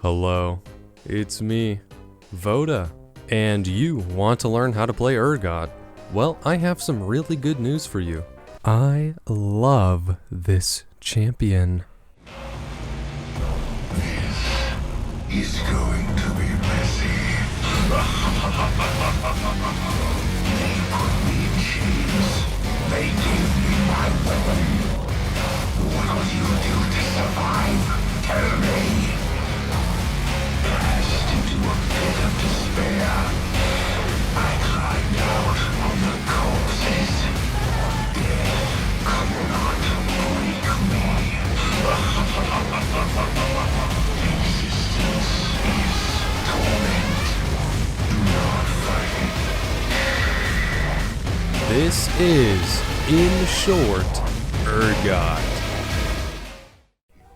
Hello, it's me, Voda, and you want to learn how to play Urgot? Well, I have some really good news for you. I love this champion. This is going to be messy. They put me in chains. They gave me my weapon. What will you do to survive? Tell me. Cast into a pit of despair, I climbed out on the corpses. Death could not break me. Existence is torment. Do not fight. This is, in short, Urgot.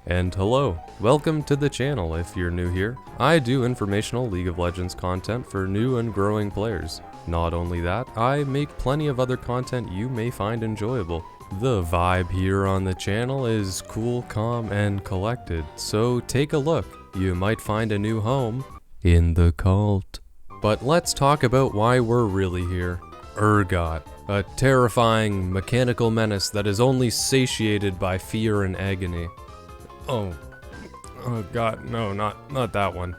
And hello, welcome to the channel if you're new here. I do informational League of Legends content for new and growing players. Not only that, I make plenty of other content you may find enjoyable. The vibe here on the channel is cool, calm, and collected, so take a look. You might find a new home in the cult. But let's talk about why we're really here. Urgot, a terrifying mechanical menace that is only satiated by fear and agony. Oh god, no, not that one.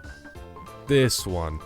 This one.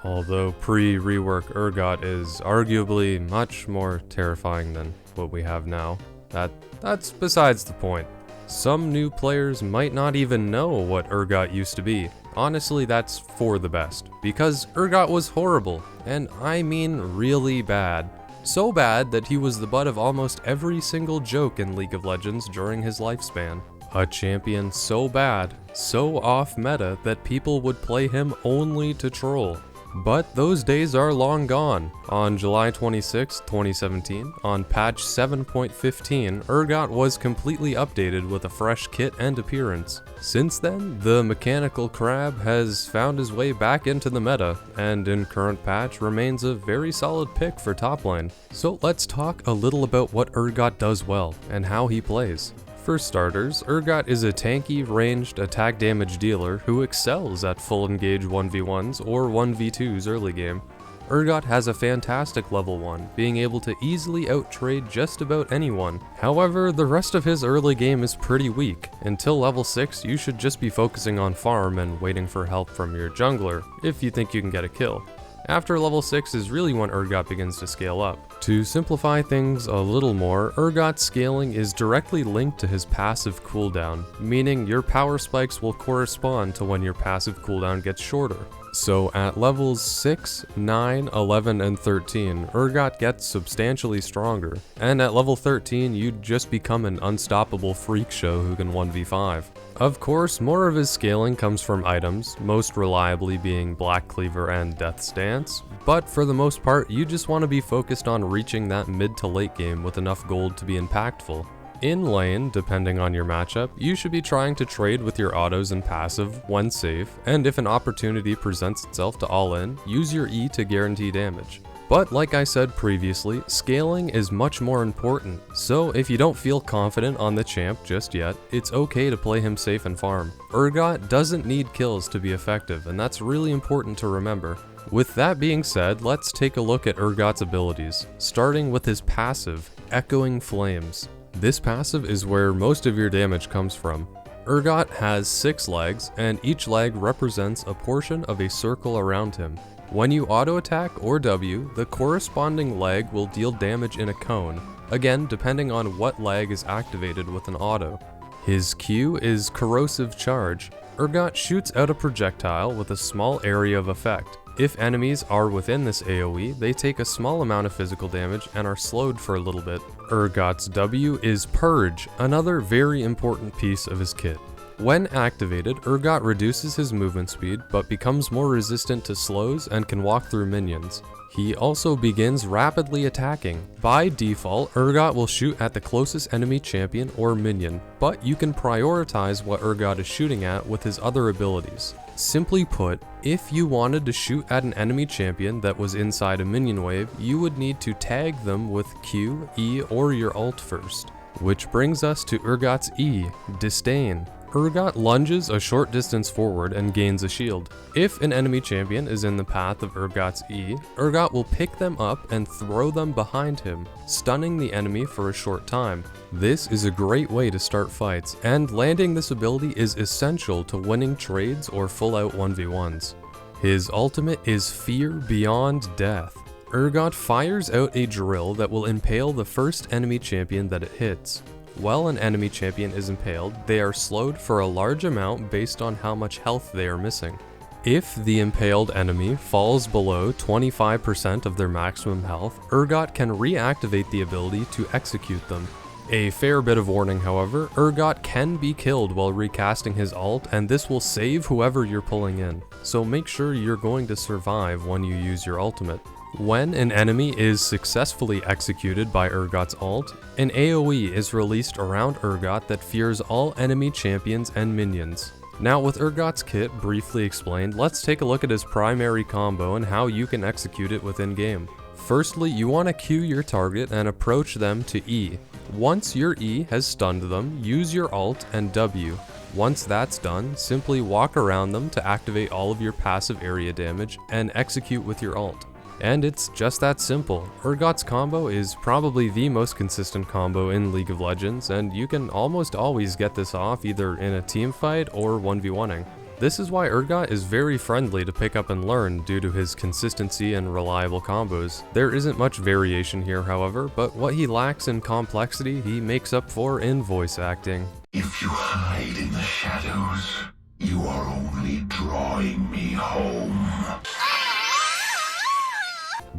Although pre-rework Urgot is arguably much more terrifying than what we have now. That's besides the point. Some new players might not even know what Urgot used to be. Honestly, that's for the best, because Urgot was horrible, and I mean really bad. So bad that he was the butt of almost every single joke in League of Legends during his lifespan. A champion so bad, so off meta that people would play him only to troll. But those days are long gone. On July 26, 2017, on patch 7.15, Urgot was completely updated with a fresh kit and appearance. Since then, the mechanical crab has found his way back into the meta, and in current patch remains a very solid pick for top lane. So let's talk a little about what Urgot does well, and how he plays. For starters, Urgot is a tanky, ranged attack damage dealer who excels at full engage 1v1s or 1v2s early game. Urgot has a fantastic level 1, being able to easily outtrade just about anyone. However, the rest of his early game is pretty weak. Until level 6, you should just be focusing on farm and waiting for help from your jungler, if you think you can get a kill. After level 6 is really when Urgot begins to scale up. To simplify things a little more, Urgot's scaling is directly linked to his passive cooldown, meaning your power spikes will correspond to when your passive cooldown gets shorter. So at levels 6, 9, 11, and 13, Urgot gets substantially stronger, and at level 13 you'd just become an unstoppable freak show who can 1v5. Of course, more of his scaling comes from items, most reliably being Black Cleaver and Death Stance, but for the most part you just want to be focused on reaching that mid to late game with enough gold to be impactful. In lane, depending on your matchup, you should be trying to trade with your autos and passive when safe, and if an opportunity presents itself to all in, use your E to guarantee damage. But like I said previously, scaling is much more important, so if you don't feel confident on the champ just yet, it's okay to play him safe and farm. Urgot doesn't need kills to be effective, and that's really important to remember. With that being said, let's take a look at Urgot's abilities, starting with his passive, Echoing Flames. This passive is where most of your damage comes from. Urgot has 6 legs, and each leg represents a portion of a circle around him. When you auto attack or W, the corresponding leg will deal damage in a cone, again depending on what leg is activated with an auto. His Q is Corrosive Charge. Urgot shoots out a projectile with a small area of effect. If enemies are within this AoE, they take a small amount of physical damage and are slowed for a little bit. Urgot's W is Purge, another very important piece of his kit. When activated, Urgot reduces his movement speed, but becomes more resistant to slows and can walk through minions. He also begins rapidly attacking. By default, Urgot will shoot at the closest enemy champion or minion, but you can prioritize what Urgot is shooting at with his other abilities. Simply put, if you wanted to shoot at an enemy champion that was inside a minion wave, you would need to tag them with Q, E, or your ult first. Which brings us to Urgot's E, Disdain. Urgot lunges a short distance forward and gains a shield. If an enemy champion is in the path of Urgot's E, Urgot will pick them up and throw them behind him, stunning the enemy for a short time. This is a great way to start fights, and landing this ability is essential to winning trades or full-out 1v1s. His ultimate is Fear Beyond Death. Urgot fires out a drill that will impale the first enemy champion that it hits. While an enemy champion is impaled, they are slowed for a large amount based on how much health they are missing. If the impaled enemy falls below 25% of their maximum health, Urgot can reactivate the ability to execute them. A fair bit of warning, however, Urgot can be killed while recasting his ult, and this will save whoever you're pulling in, so make sure you're going to survive when you use your ultimate. When an enemy is successfully executed by Urgot's ult, an AoE is released around Urgot that fears all enemy champions and minions. Now with Urgot's kit briefly explained, let's take a look at his primary combo and how you can execute it within game. Firstly, you want to Q your target and approach them to E. Once your E has stunned them, use your ult and W. Once that's done, simply walk around them to activate all of your passive area damage and execute with your ult. And it's just that simple. Urgot's combo is probably the most consistent combo in League of Legends, and you can almost always get this off either in a team fight or 1v1ing. This is why Urgot is very friendly to pick up and learn due to his consistency and reliable combos. There isn't much variation here, however, but what he lacks in complexity, he makes up for in voice acting. If you hide in the shadows, you are only drawing me home.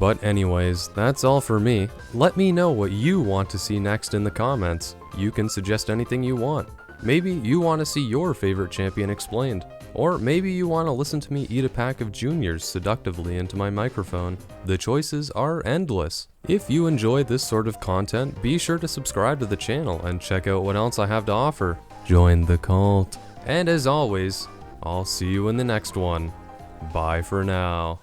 But anyways, that's all for me. Let me know what you want to see next in the comments. You can suggest anything you want. Maybe you want to see your favorite champion explained. Or maybe you want to listen to me eat a pack of juniors seductively into my microphone. The choices are endless. If you enjoy this sort of content, be sure to subscribe to the channel and check out what else I have to offer. Join the cult. And as always, I'll see you in the next one. Bye for now.